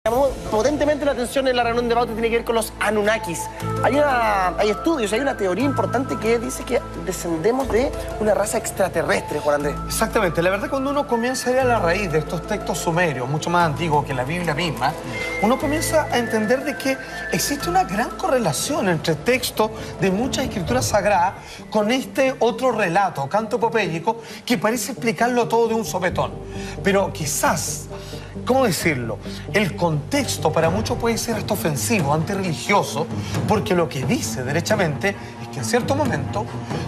Llamó potentemente la atención en la reunión de Bauti, tiene que ver con los Anunnakis. Hay estudios, hay una teoría importante que dice que descendemos de una raza extraterrestre, Juan Andrés. Exactamente. La verdad, cuando uno comienza a ir a la raíz de estos textos sumerios, mucho más antiguos que la Biblia misma, uno comienza a entender de que existe una gran correlación entre textos de muchas escrituras sagradas con este otro relato, canto epopéyico, que parece explicarlo todo de un sopetón. Pero quizás, ¿cómo decirlo? El contexto para muchos puede ser hasta ofensivo, antirreligioso, porque lo que dice derechamente es que en cierto momento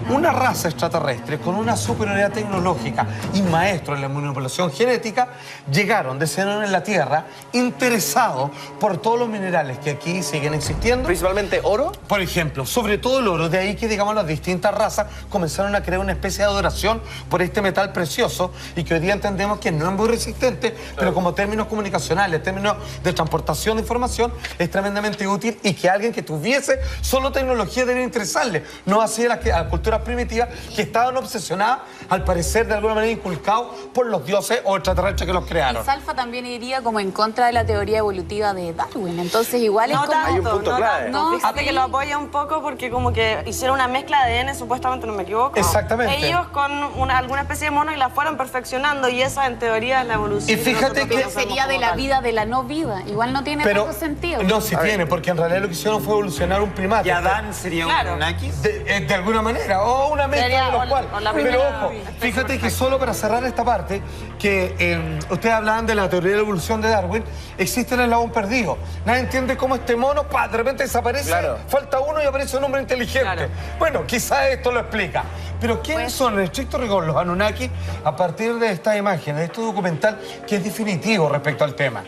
una raza extraterrestre con una superioridad tecnológica y maestros en la manipulación genética descendieron en la Tierra interesados por todos los minerales que aquí siguen existiendo. Principalmente oro. Por ejemplo, sobre todo el oro. De ahí que, digamos, las distintas razas comenzaron a crear una especie de adoración por este metal precioso y que hoy día entendemos que no es muy resistente, pero como términos comunicacionales, términos de transportación de información, es tremendamente útil y que alguien que tuviese solo tecnología debía interesarle. No así a las culturas primitivas que estaban obsesionadas, al parecer, de alguna manera inculcados por los dioses o extraterrestres que los crearon. Y Salfa también iría como en contra de la teoría evolutiva de Darwin. Entonces igual no es como... tanto, hay un punto clave. No, fíjate que lo apoya un poco porque como que hicieron una mezcla de ADN, supuestamente, no me equivoco. Exactamente. Ellos con alguna especie de mono y la fueron perfeccionando y esa en teoría es la evolución. Y fíjate que... Pero sería de la vida de la no vida. Igual no tiene tanto sentido. No, sí tiene, porque en realidad lo que hicieron fue evolucionar un primate. ¿Y Adán sería un Anunnakis? De alguna manera, o una mezcla de los cuales. Pero ojo, fíjate que solo para cerrar esta parte, que ustedes hablaban de la teoría de la evolución de Darwin, existe el eslabón perdido. Nadie entiende cómo este mono, de repente desaparece, falta uno y aparece un hombre inteligente. Claro. Bueno, quizás esto lo explica. Pero ¿quiénes son en estricto rigor los Anunnaki a partir de estas imágenes, de este documental que es definitivo respecto al tema?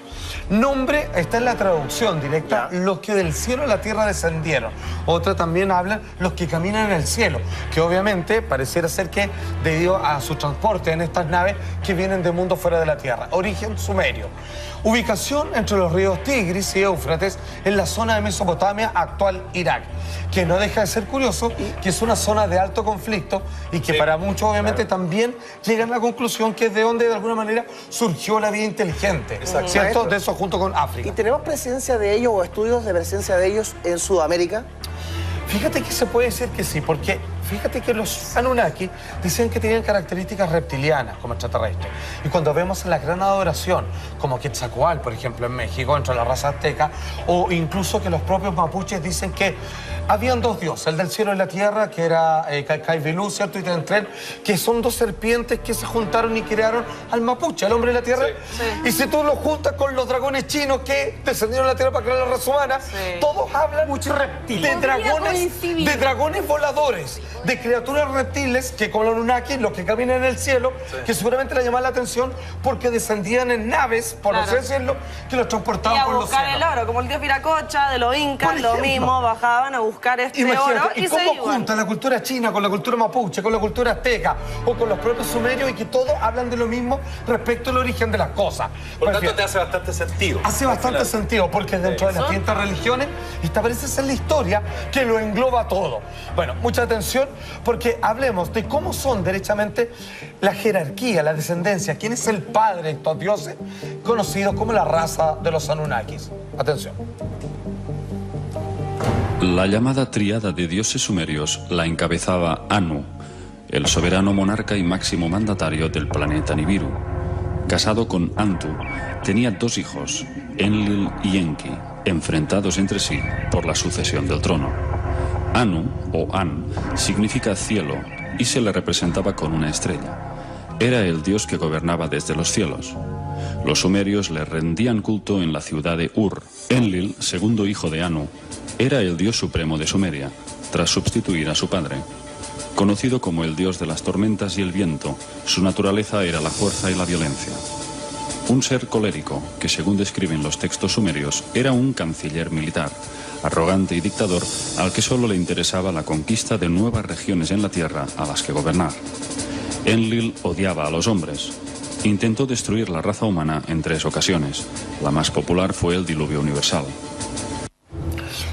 Nombre, está en la traducción directa, los que del cielo a la tierra descendieron. Otra también habla, los que caminan en el cielo, que obviamente pareciera ser que debido a su transporte en estas naves que vienen de mundo fuera de la tierra. Origen sumerio. Ubicación entre los ríos Tigris y Éufrates en la zona de Mesopotamia, actual Irak, que no deja de ser curioso, que es una zona de alto conflicto y que para muchos obviamente también llegan a la conclusión que es de donde de alguna manera surgió la vida inteligente, ¿cierto? De eso junto con África. ¿Y tenemos presencia de ellos o estudios de presencia de ellos en Sudamérica? Fíjate que se puede decir que sí, porque fíjate que los Anunnaki dicen que tenían características reptilianas como extraterrestres. Y cuando vemos la gran adoración, como Quetzalcóatl, por ejemplo, en México, entre la raza azteca, o incluso que los propios mapuches dicen que habían dos dioses, el del cielo y la tierra, que era Caibilú, ¿cierto? Y Tentren, que son dos serpientes que se juntaron y crearon al mapuche, al hombre de la tierra. Y si tú lo juntas con los dragones chinos que descendieron a la tierra para crear la raza humana, todos hablan de dragones voladores, de criaturas reptiles que como los Anunnaki, los que caminan en el cielo, que seguramente le llamaban la atención porque descendían en naves, por así decirlo, que los transportaban por los cielos. Y a buscar el oro, como el dios Viracocha de los incas, lo mismo, bajaban a buscar este oro y cómo juntan la cultura china con la cultura mapuche, con la cultura azteca o con los propios sumerios y que todos hablan de lo mismo respecto al origen de las cosas. Por tanto, te hace bastante sentido. Hace bastante sentido porque dentro de las distintas religiones esta parece ser la historia que lo engloba todo. Bueno, mucha atención porque hablemos de cómo son derechamente la jerarquía, la descendencia, quién es el padre de estos dioses conocidos como la raza de los Anunnakis. Atención. La llamada tríada de dioses sumerios la encabezaba Anu, el soberano monarca y máximo mandatario del planeta Nibiru. Casado con Antu, tenía dos hijos, Enlil y Enki, enfrentados entre sí por la sucesión del trono. Anu, o An, significa cielo y se le representaba con una estrella. Era el dios que gobernaba desde los cielos. Los sumerios le rendían culto en la ciudad de Ur. Enlil, segundo hijo de Anu, era el dios supremo de Sumeria, tras sustituir a su padre. Conocido como el dios de las tormentas y el viento, su naturaleza era la fuerza y la violencia. Un ser colérico, que según describen los textos sumerios, era un canciller militar, arrogante y dictador al que solo le interesaba la conquista de nuevas regiones en la tierra a las que gobernar. Enlil odiaba a los hombres. Intentó destruir la raza humana en 3 ocasiones. La más popular fue el diluvio universal.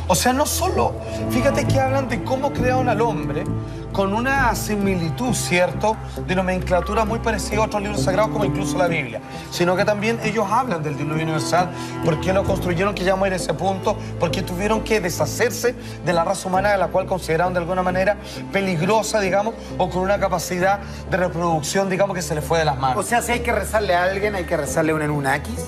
O sea, no solo, fíjate que hablan de cómo crearon al hombre con una similitud, ¿cierto?, de nomenclatura muy parecida a otros libros sagrados, como incluso la Biblia, sino que también ellos hablan del diluvio universal, por qué lo construyeron, que ya muere ese punto, por qué tuvieron que deshacerse de la raza humana, a la cual consideraron de alguna manera peligrosa, digamos, o con una capacidad de reproducción, digamos, que se le fue de las manos. O sea, si hay que rezarle a alguien, hay que rezarle a un Anunnakis.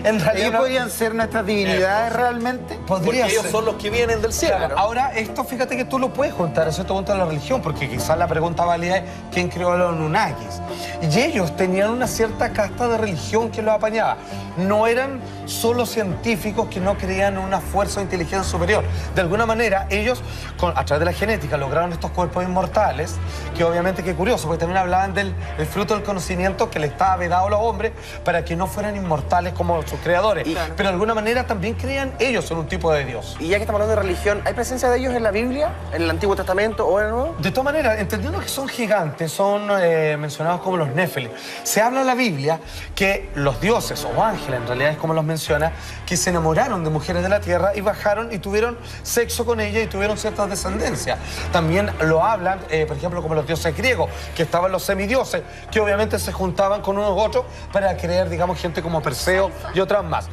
En realidad, ¿Ellos podrían ser nuestras divinidades realmente? Podría Porque ellos ser. son los que vienen del cielo. Claro. ¿no? Ahora, esto fíjate que tú lo puedes juntar a cierto punto a la religión, porque quizás la pregunta válida es ¿quién creó a los Anunnakis? Y ellos tenían una cierta casta de religión que los apañaba. No eran solo científicos que no creían en una fuerza o inteligencia superior. De alguna manera, ellos, a través de la genética, lograron estos cuerpos inmortales, que obviamente, qué curioso, porque también hablaban del fruto del conocimiento que le estaba vedado a los hombres para que no fueran inmortales como sus creadores. Pero de alguna manera también creían ellos en un tipo de Dios. Y ya que estamos hablando de religión, ¿hay presencia de ellos en la Biblia, en el Antiguo Testamento o en el Nuevo? De todas maneras, entendiendo que son gigantes, son mencionados como los Néfilim. Se habla en la Biblia que los dioses o ángeles, en realidad es como los menciona, que se enamoraron de mujeres de la tierra y bajaron y tuvieron sexo con ellas y tuvieron ciertas descendencias. También lo hablan, por ejemplo, como los dioses griegos, que estaban los semidioses, que obviamente se juntaban con unos u otros para crear, digamos, gente como Perseo y otras más.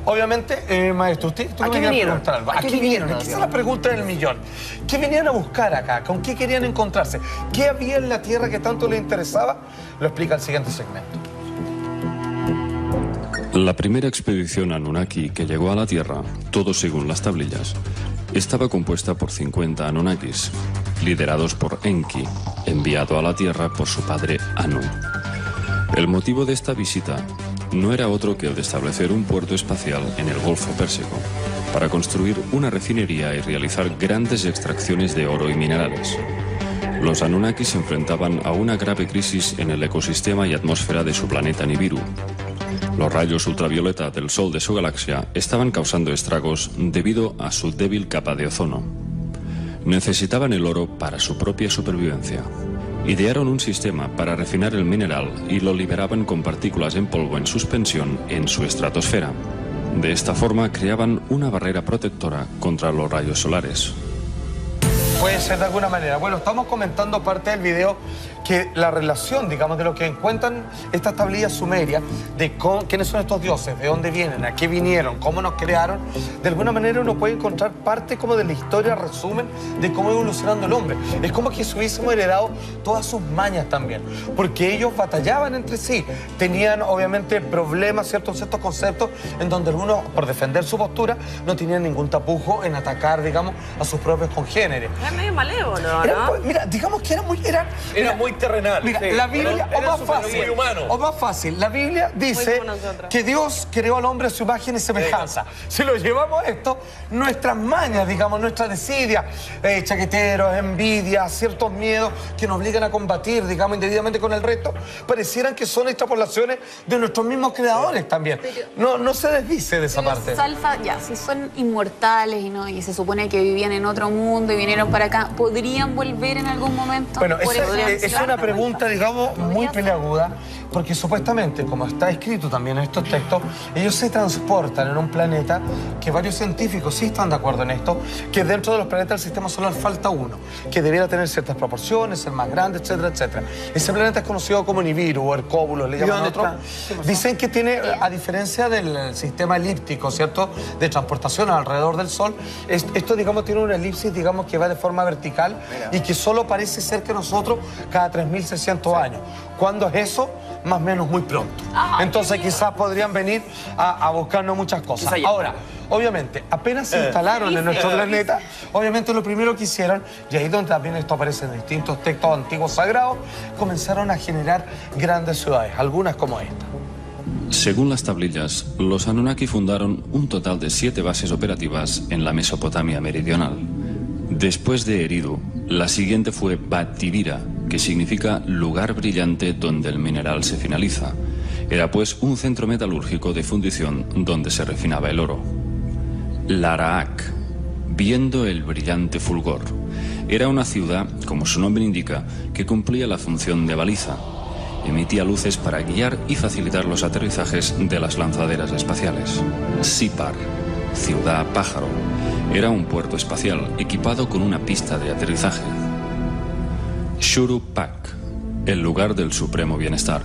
Obviamente, maestro, usted ¿A qué vinieron? ¿A qué vinieron? Aquí está la pregunta del millón. ¿Qué venían a buscar acá? ¿Con qué querían encontrarse? ¿Qué había en la Tierra que tanto les interesaba? Lo explica el siguiente segmento. La primera expedición Anunnaki que llegó a la Tierra, todo según las tablillas, estaba compuesta por 50 Anunnakis, liderados por Enki, enviado a la Tierra por su padre Anu. El motivo de esta visita no era otro que el de establecer un puerto espacial en el Golfo Pérsico, para construir una refinería y realizar grandes extracciones de oro y minerales. Los Anunnaki se enfrentaban a una grave crisis en el ecosistema y atmósfera de su planeta Nibiru. Los rayos ultravioleta del Sol de su galaxia estaban causando estragos debido a su débil capa de ozono. Necesitaban el oro para su propia supervivencia. Idearon un sistema para refinar el mineral y lo liberaban con partículas en polvo en suspensión en su estratosfera. De esta forma creaban una barrera protectora contra los rayos solares. Puede ser de alguna manera. Bueno, estamos comentando parte del video que la relación, digamos, de lo que encuentran estas tablillas sumerias, de quiénes son estos dioses, de dónde vienen, a qué vinieron, cómo nos crearon, de alguna manera uno puede encontrar parte como de la historia, resumen de cómo evolucionando el hombre. Es como que si hubiésemos heredado todas sus mañas también, porque ellos batallaban entre sí, tenían obviamente problemas, ciertos conceptos, en donde algunos, por defender su postura, no tenían ningún tapujo en atacar, digamos, a sus propios congéneres. Era medio malévolo, ¿no? Mira, digamos que era muy terrenal. Mira, sí. la Biblia, Era muy humano. o más fácil, la Biblia dice que Dios creó al hombre a su imagen y semejanza. Si lo llevamos a esto, nuestras mañas, digamos, nuestras desidias, chaqueteros, envidias, ciertos miedos que nos obligan a combatir, digamos, indebidamente con el resto, parecieran que son extrapolaciones de nuestros mismos creadores también. No se desdice de esa parte. Los alfa, ya, si son inmortales y se supone que vivían en otro mundo y vinieron para acá, ¿podrían volver en algún momento? Bueno, es una pregunta, digamos, muy peleaguda, porque supuestamente, como está escrito también en estos textos, ellos se transportan en un planeta que varios científicos sí están de acuerdo en esto, que dentro de los planetas del sistema solar falta uno, que debiera tener ciertas proporciones, ser más grande, etcétera, etcétera. Ese planeta es conocido como Nibiru o Hercóbulo, le llaman otros. Dicen que tiene, a diferencia del sistema elíptico, ¿cierto?, de transportación alrededor del Sol, esto, digamos, tiene una elipsis, digamos, que va de forma vertical y que solo parece ser que nosotros cada 3.600 años. ¿Cuándo es eso? Más o menos muy pronto. Entonces quizás podrían venir a buscarnos muchas cosas. Ahora, obviamente, apenas se instalaron en nuestro planeta, obviamente lo primero que hicieron, y ahí donde también esto aparece en distintos textos antiguos sagrados, comenzaron a generar grandes ciudades, algunas como esta. Según las tablillas, los Anunnaki fundaron un total de 7 bases operativas en la Mesopotamia meridional. Después de Eridu, la siguiente fue Bat-Dibira, que significa lugar brillante donde el mineral se finaliza. Era pues un centro metalúrgico de fundición donde se refinaba el oro. Laraak, viendo el brillante fulgor. Era una ciudad, como su nombre indica, que cumplía la función de baliza. Emitía luces para guiar y facilitar los aterrizajes de las lanzaderas espaciales. Sipar, ciudad pájaro. Era un puerto espacial equipado con una pista de aterrizaje. Shuru-Pak, el lugar del supremo bienestar,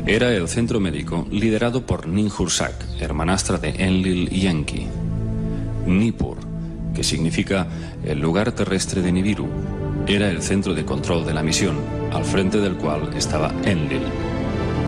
era el centro médico liderado por Ninhursag, hermanastra de Enlil y Enki. Nippur, que significa el lugar terrestre de Nibiru, era el centro de control de la misión, al frente del cual estaba Enlil.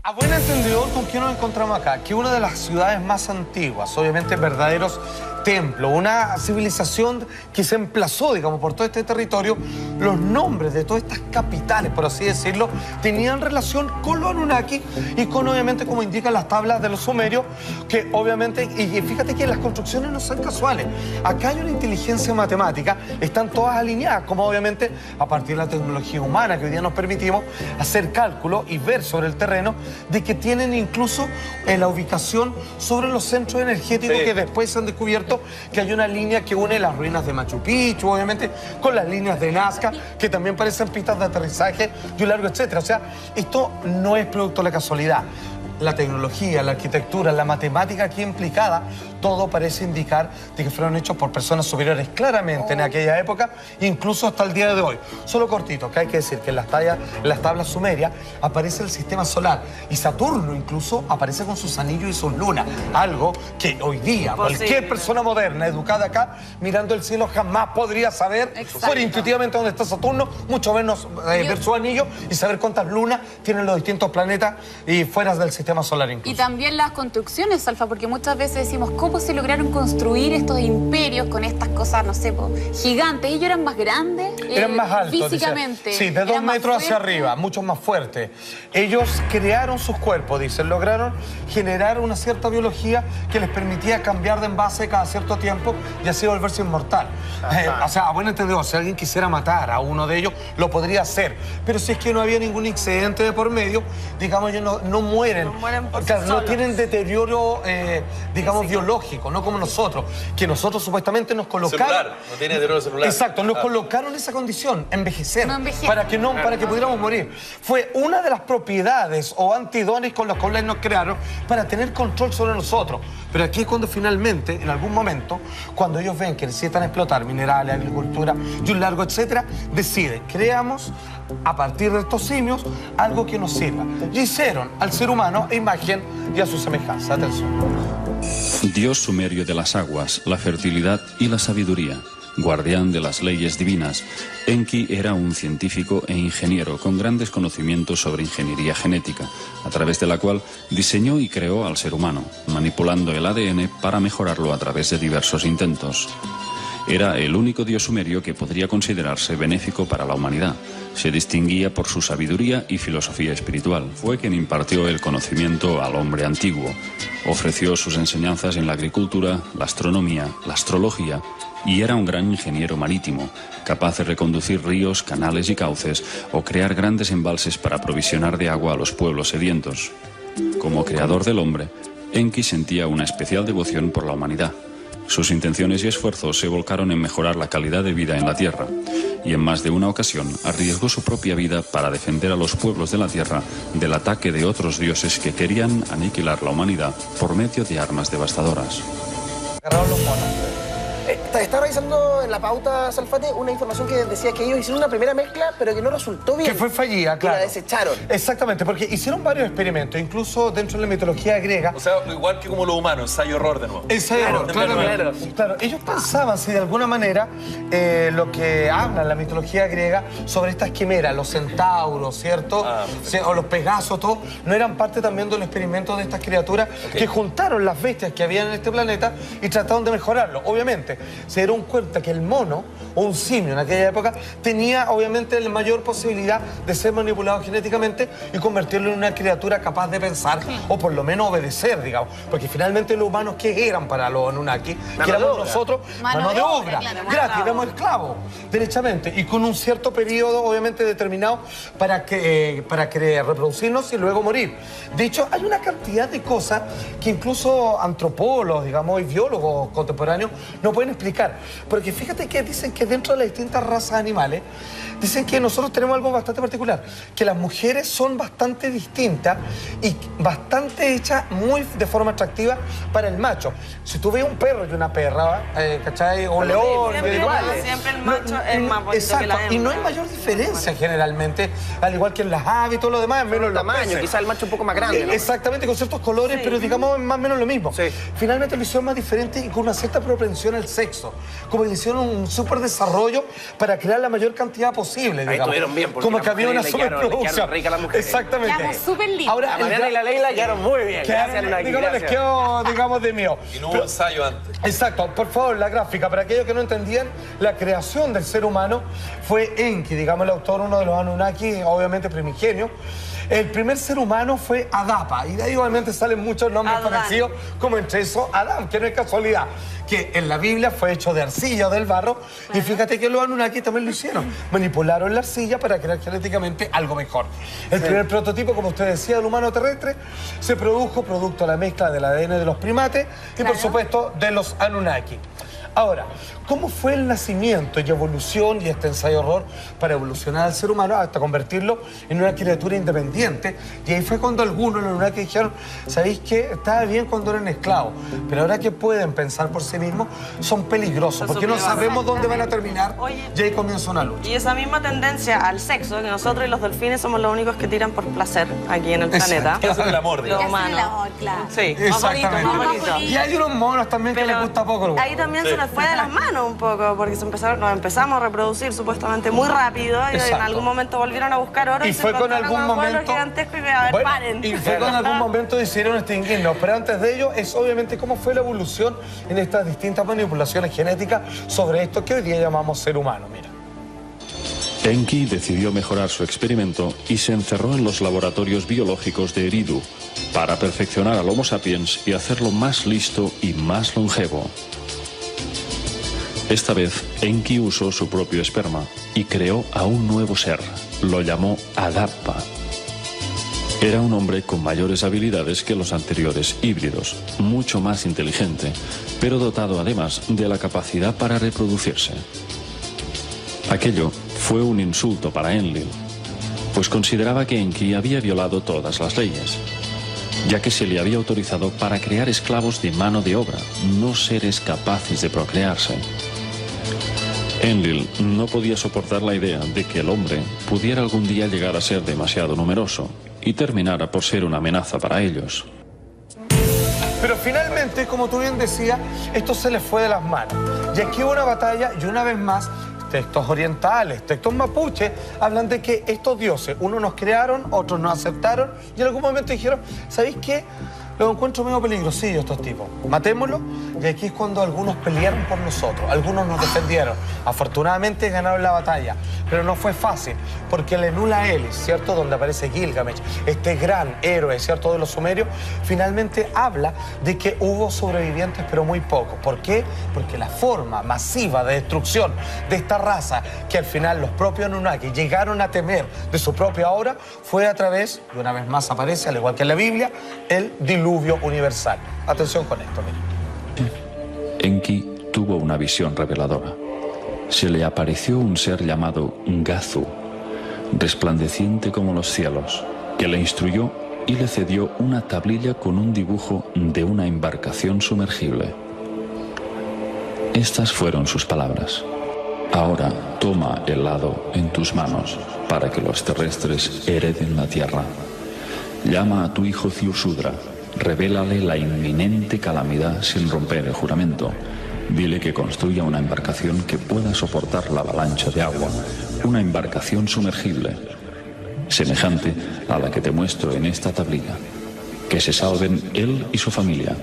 A buen entendedor, ¿con qué nos encontramos acá? Que una de las ciudades más antiguas, obviamente verdaderos templos, una civilización que se emplazó, digamos, por todo este territorio, los nombres de todas estas capitales, por así decirlo, tenían relación con los Anunnaki y con, obviamente, como indican las tablas de los sumerios, que obviamente, y fíjate que las construcciones no son casuales. Acá hay una inteligencia matemática, están todas alineadas, como obviamente, a partir de la tecnología humana que hoy día nos permitimos hacer cálculos y ver sobre el terreno, de que tienen incluso la ubicación sobre los centros energéticos que después se han descubierto que hay una línea que une las ruinas de Machu Picchu, obviamente, con las líneas de Nazca, que también parecen pistas de aterrizaje y un largo etcétera. O sea, esto no es producto de la casualidad. La tecnología, la arquitectura, la matemática aquí implicada, todo parece indicar de que fueron hechos por personas superiores claramente en aquella época, incluso hasta el día de hoy. Solo cortito, que hay que decir que en las tablas sumerias aparece el sistema solar y Saturno incluso aparece con sus anillos y sus lunas, algo que hoy día cualquier persona moderna, educada acá, mirando el cielo jamás podría saber por intuitivamente dónde está Saturno, mucho menos ver su anillo y saber cuántas lunas tienen los distintos planetas y fuera del sistema solar incluso. Y también las construcciones, Alfa, porque muchas veces decimos, ¿cómo se lograron construir estos imperios con estas cosas, no sé, gigantes? Ellos eran más grandes, eran más altos, físicamente. Sí, de 2 metros hacia arriba, mucho más fuertes. Ellos crearon sus cuerpos, dicen, lograron generar una cierta biología que les permitía cambiar de envase cada cierto tiempo y así volverse inmortal. O sea, a buen entendedor, si alguien quisiera matar a uno de ellos, lo podría hacer. Pero si es que no había ningún excedente de por medio, digamos, ellos no mueren. No tienen deterioro, digamos, biológico, no como nosotros, que nosotros supuestamente nos colocaron... Celular, no tiene deterioro celular. Exacto, nos colocaron esa condición, envejecer, para que pudiéramos morir. Fue una de las propiedades o antidones con los cuales nos crearon para tener control sobre nosotros. Pero aquí es cuando finalmente, en algún momento, cuando ellos ven que necesitan explotar minerales, agricultura y un largo etcétera, deciden, creamos a partir de estos simios algo que nos sirva. Y hicieron al ser humano a imagen y a su semejanza. Atención. Dios sumerio de las aguas, la fertilidad y la sabiduría, guardián de las leyes divinas, Enki era un científico e ingeniero con grandes conocimientos sobre ingeniería genética, a través de la cual diseñó y creó al ser humano, manipulando el ADN para mejorarlo a través de diversos intentos. Era el único dios sumerio que podría considerarse benéfico para la humanidad. Se distinguía por su sabiduría y filosofía espiritual. Fue quien impartió el conocimiento al hombre antiguo. Ofreció sus enseñanzas en la agricultura, la astronomía, la astrología y era un gran ingeniero marítimo, capaz de reconducir ríos, canales y cauces o crear grandes embalses para provisionar de agua a los pueblos sedientos. Como creador del hombre, Enki sentía una especial devoción por la humanidad. Sus intenciones y esfuerzos se volcaron en mejorar la calidad de vida en la Tierra, y en más de una ocasión arriesgó su propia vida para defender a los pueblos de la Tierra del ataque de otros dioses que querían aniquilar la humanidad por medio de armas devastadoras. Agarraron los monos. Estaba revisando en la pauta, Salfate, una información que decía que ellos hicieron una primera mezcla, pero que no resultó bien. Que fue fallida, claro. Que la desecharon. Exactamente, porque hicieron varios experimentos, incluso dentro de la mitología griega. O sea, igual que como los humanos, ensayo-error de nuevo. Ensayo-error, claro. Ellos pensaban si de alguna manera lo que habla la mitología griega sobre estas quimeras, los centauros, ¿cierto? O los pegasos, todo, no eran parte también del experimento de estas criaturas que juntaron las bestias que había en este planeta y trataron de mejorarlo. Obviamente, se dieron cuenta que el mono o un simio en aquella época tenía obviamente la mayor posibilidad de ser manipulado genéticamente y convertirlo en una criatura capaz de pensar o por lo menos obedecer, digamos. Porque finalmente los humanos, ¿qué eran para los Anunnaki? Que éramos nosotros, mano de obra, gratis, éramos esclavos, derechamente, y con un cierto periodo obviamente determinado para reproducirnos y luego morir. De hecho, hay una cantidad de cosas que incluso antropólogos, digamos, y biólogos contemporáneos no pueden pueden explicar. Porque fíjate que dicen que dentro de las distintas razas animales, dicen que nosotros tenemos algo bastante particular, que las mujeres son bastante distintas y bastante hechas muy de forma atractiva para el macho. Si tú ves un perro y una perra, ¿cachai? O un león, siempre el macho es más bonito. Exacto, que la hembra. y no hay mayor diferencia generalmente, al igual que en las aves y todo lo demás, menos el tamaño, quizás el macho un poco más grande, ¿no? Exactamente, con ciertos colores, pero digamos más o menos lo mismo. Sí. Finalmente lo hicieron más diferente y con una cierta propensión al sexo. Como que le hicieron un súper desarrollo para crear la mayor cantidad posible, Ahí digamos. estuvieron bien, porque como las que había una mujeres le quedaron superproducción. ricas las mujeres. Exactamente. Quedamos súper lindos. Ahora, La Mariana y la Leila quedaron muy bien. Gracias, Anunnaki, digamos, les gracias. quedó, digamos, de mío. Y no hubo ensayo antes. Exacto, por favor, la gráfica. Para aquellos que no entendían, la creación del ser humano fue Enki, digamos, el autor, uno de los Anunnaki, obviamente primigenio. El primer ser humano fue Adapa, y de ahí obviamente salen muchos nombres Adán. parecidos, como entre esos Adán, que no es casualidad, que en la Biblia fue hecho de arcilla o del barro, y fíjate que los Anunnaki también lo hicieron. Manipularon la arcilla para crear genéticamente algo mejor. El primer prototipo, como usted decía, del humano terrestre, se produjo producto de la mezcla del ADN de los primates y, por supuesto, de los Anunnaki. Ahora, ¿cómo fue el nacimiento y evolución y este ensayo-error para evolucionar al ser humano hasta convertirlo en una criatura independiente? Y ahí fue cuando algunos, los Anunnaki, dijeron, ¿sabéis qué? Estaba bien cuando eran esclavos, pero ahora que pueden pensar por sí mismos, son peligrosos, porque no sabemos dónde van a terminar. Oye, y ahí comienza una lucha. y esa misma tendencia al sexo, que nosotros y los delfines somos los únicos que tiran por placer aquí en el planeta. ¿Qué hace el amor, Los digamos? humanos. Claro. Sí, más bonito, más bonito. Y hay unos monos también que les gusta poco el huevo. Ahí también se nos fue de las manos un poco, porque nos empezamos a reproducir supuestamente muy rápido y en Exacto. algún momento volvieron a buscar oro y, Y se fue con encontraron algún con abuelos momento. gigantescos y que, a ver, Bueno, paren. y fue con algún momento decidieron extinguirnos. Pero antes de ello, es obviamente cómo fue la evolución en estas distintas manipulaciones genéticas sobre esto que hoy día llamamos ser humano. Mira. Enki decidió mejorar su experimento y se encerró en los laboratorios biológicos de Eridu para perfeccionar al Homo sapiens y hacerlo más listo y más longevo. Esta vez, Enki usó su propio esperma y creó a un nuevo ser. Lo llamó Adapa. Era un hombre con mayores habilidades que los anteriores híbridos, mucho más inteligente, pero dotado además de la capacidad para reproducirse. Aquello fue un insulto para Enlil, pues consideraba que Enki había violado todas las leyes, ya que se le había autorizado para crear esclavos de mano de obra, no seres capaces de procrearse. Enlil no podía soportar la idea de que el hombre pudiera algún día llegar a ser demasiado numeroso y terminara por ser una amenaza para ellos. Pero finalmente, como tú bien decías, esto se les fue de las manos. Y aquí hubo una batalla y una vez más, textos orientales, textos mapuches, hablan de que estos dioses, unos nos crearon, otros nos aceptaron y en algún momento dijeron, ¿sabéis qué? Los encuentro medio peligrosillos estos tipos. Matémoslos. Y aquí es cuando algunos pelearon por nosotros, algunos nos defendieron. Afortunadamente ganaron la batalla, pero no fue fácil, porque el Enula Elis, ¿cierto? Donde aparece Gilgamesh, este gran héroe, ¿cierto? De los sumerios, finalmente habla de que hubo sobrevivientes, pero muy pocos. ¿Por qué? Porque la forma masiva de destrucción de esta raza, que al final los propios Anunnaki llegaron a temer de su propia obra, fue a través, y una vez más aparece, al igual que en la Biblia, el diluvio universal. Atención con esto, miren. Enki tuvo una visión reveladora. Se le apareció un ser llamado Gazu, resplandeciente como los cielos, que le instruyó y le cedió una tablilla con un dibujo de una embarcación sumergible. Estas fueron sus palabras. Ahora toma el lado en tus manos para que los terrestres hereden la tierra. Llama a tu hijo Ziusudra, revélale la inminente calamidad sin romper el juramento. Dile que construya una embarcación que pueda soportar la avalancha de agua, una embarcación sumergible, semejante a la que te muestro en esta tablilla. Que se salven él y su familia,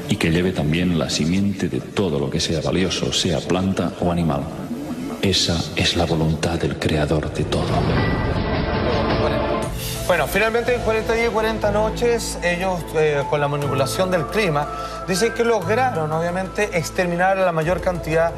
y que lleve también la simiente de todo lo que sea valioso, sea planta o animal. Esa es la voluntad del Creador de todo. Bueno, finalmente en 40 días y 40 noches, ellos con la manipulación del clima, dicen que lograron obviamente exterminar a la mayor cantidad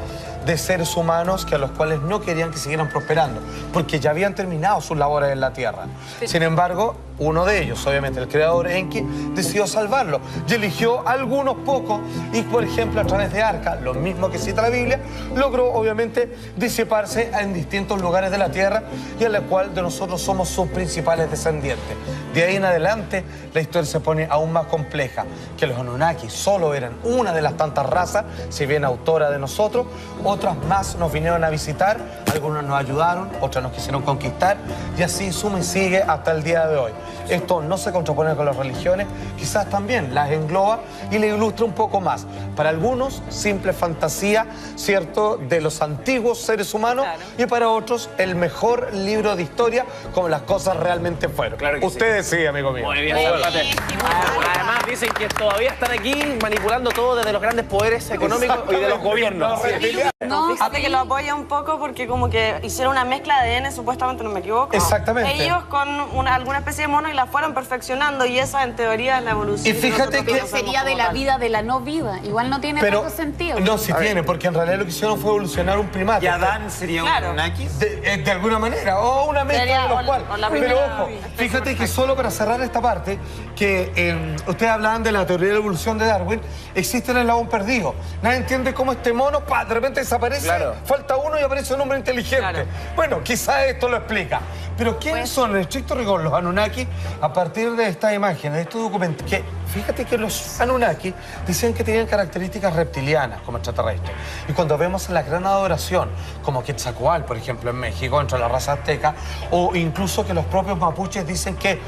de seres humanos que a los cuales no querían que siguieran prosperando, porque ya habían terminado sus labores en la Tierra. Sin embargo, uno de ellos, obviamente el creador Enki, decidió salvarlo y eligió algunos pocos y, por ejemplo, a través de Arca, lo mismo que cita la Biblia, logró obviamente disiparse en distintos lugares de la tierra y en la cual de nosotros somos sus principales descendientes. De ahí en adelante la historia se pone aún más compleja, que los Anunnaki solo eran una de las tantas razas, si bien autora de nosotros, otras más nos vinieron a visitar, algunos nos ayudaron, otras nos quisieron conquistar y así suma y sigue hasta el día de hoy. Esto no se contrapone con las religiones, quizás también las engloba y le ilustra un poco más. Para algunos, simple fantasía, ¿cierto?, de los antiguos seres humanos, claro, y para otros, el mejor libro de historia, como las cosas realmente fueron. Claro que Ustedes sí, amigo mío. Muy bien, además dicen que todavía están aquí manipulando todo desde los grandes poderes económicos y de los gobiernos. No, fíjate que lo apoya un poco porque como que hicieron una mezcla de ADN, supuestamente, no me equivoco. Exactamente. Ellos con alguna especie de mono y la fueron perfeccionando y esa en teoría es la evolución. Y fíjate que sería de la vida de la no vida. Igual no tiene tanto sentido. No, sí tiene, porque en realidad lo que hicieron fue evolucionar un primate. ¿Y Adán sería un Anunnaki? De alguna manera, o una mezcla de los cuales. Pero ojo, fíjate que solo para cerrar esta parte, que ustedes hablaban de la teoría de la evolución de Darwin, existe el eslabón perdido. Nadie entiende cómo este mono, de repente desaparece, falta uno y aparece un hombre inteligente. Claro. Bueno, quizás esto lo explica. Pero ¿quiénes son, en estricto rigor, los Anunnaki a partir de estas imágenes, de estos documentos? Que fíjate que los Anunnaki decían que tenían características reptilianas como extraterrestres. Y cuando vemos la gran adoración, como Quetzalcóatl, por ejemplo, en México, entre la raza azteca, o incluso que los propios mapuches dicen que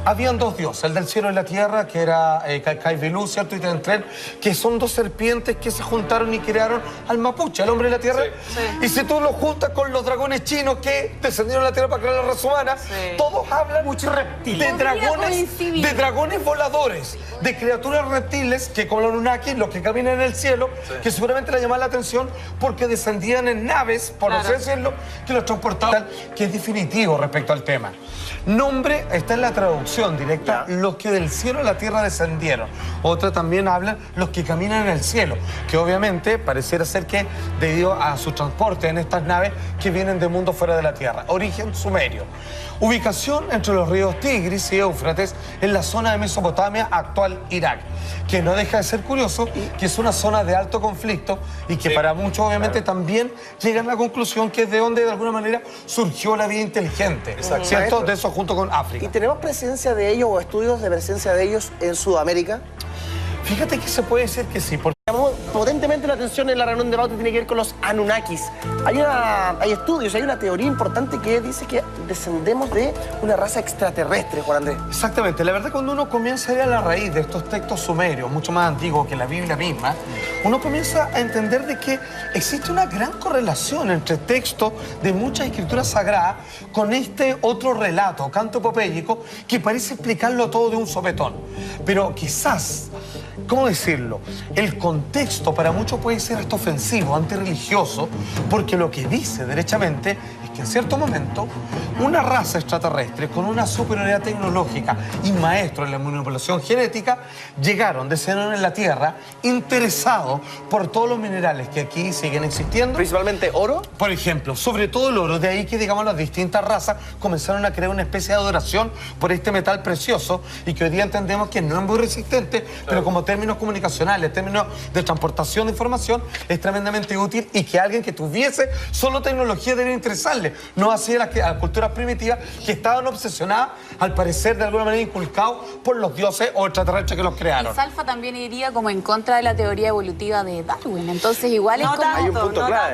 habían dos dioses, el del cielo y la tierra, que era Caicayvilú, ¿cierto? Y Tentren, que son dos serpientes que se juntaron y crearon al mapuche, al hombre de la tierra. Sí. Sí. Y si tú lo juntas con los dragones chinos que descendieron a la tierra para crear la raza humana, todos hablan de dragones voladores, de criaturas reptiles que, como los Anunnaki, los que caminan en el cielo, que seguramente le llaman la atención porque descendían en naves, por así decirlo, que los transportaban, que es definitivo respecto al tema. Nombre está en la traducción directa, los que del cielo a la tierra descendieron. Otra también habla los que caminan en el cielo, que obviamente pareciera ser que debido a su transporte en estas naves que vienen de mundo fuera de la tierra. Origen sumerio. Ubicación entre los ríos Tigris y Éufrates en la zona de Mesopotamia, actual Irak, que no deja de ser curioso, que es una zona de alto conflicto y que para muchos obviamente también llegan a la conclusión que es de donde de alguna manera surgió la vida inteligente, ¿cierto? De eso junto con África. ¿Y tenemos presencia de ellos o estudios de presencia de ellos en Sudamérica? Fíjate que se puede decir que sí. Porque llamó potentemente la atención en la reunión de Baute, tiene que ver con los Anunnakis. Hay estudios, hay una teoría importante que dice que descendemos de una raza extraterrestre, Juan Andrés. Exactamente. La verdad, cuando uno comienza a ir a la raíz de estos textos sumerios, mucho más antiguos que la Biblia misma, uno comienza a entender de que existe una gran correlación entre textos de muchas escrituras sagradas con este otro relato, canto epopéyico, que parece explicarlo todo de un sopetón. Pero quizás, ¿cómo decirlo? El contexto para muchos puede ser hasta ofensivo, antirreligioso, porque lo que dice derechamente es que en cierto momento una raza extraterrestre con una superioridad tecnológica y maestro en la manipulación genética llegaron, descendieron en la Tierra interesados por todos los minerales que aquí siguen existiendo. ¿Principalmente oro? Por ejemplo, sobre todo el oro. De ahí que, digamos, las distintas razas comenzaron a crear una especie de adoración por este metal precioso y que hoy día entendemos que no es muy resistente, pero como términos comunicacionales, términos de transportación de información, es tremendamente útil y que alguien que tuviese solo tecnología debería interesarle. No así a las culturas primitivas que estaban obsesionadas, al parecer, de alguna manera inculcados por los dioses o extraterrestres que los crearon. Y Salfa también iría como en contra de la teoría evolutiva de Darwin. Entonces igual es como... Hay un punto clave.